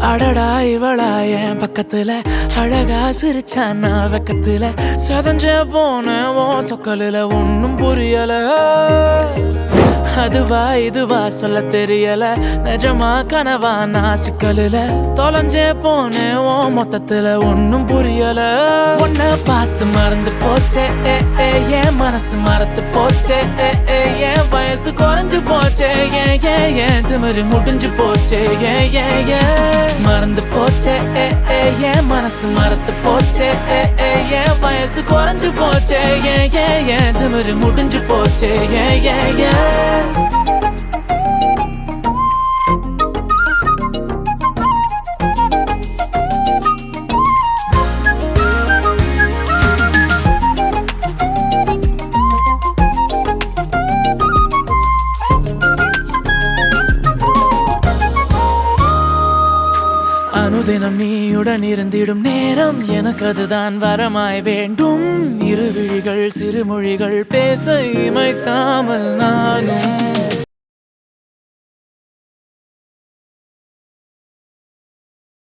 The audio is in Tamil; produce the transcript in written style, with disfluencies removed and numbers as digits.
அடடா இவளா என் பக்கத்துல அழகா சிரிச்சானா வெக்கத்துல சதஞ்ச போன சொக்கலில ஒன்னும் புரியல அதுவா இதுவா சொல்ல தெரியல நிஜமா கனவா நான் சிக்கலில தொலைஞ்சே போனேன் மொத்தத்துல ஒன்னும் புரியல உன்னை பார்த்து மறந்து போச்சே என் மனசு மறந்து போச்சே என் வயசு குறைஞ்சு போச்சே ஏன் திமிரு முடிஞ்சு போச்சே மறந்து போச்சே என் மனசு மறந்து போச்சே என் வயசு குறைஞ்சு போச்சே ஏன் திமிரு முடிஞ்சு போச்சே அனுதினம் நீயுடன் இருந்திடும் நேரம் எனக்கு அதுதான் வரமாய் வேண்டும் இருவிழிகள் சிறுமொழிகள் பேச இமைக்காமல் நானும்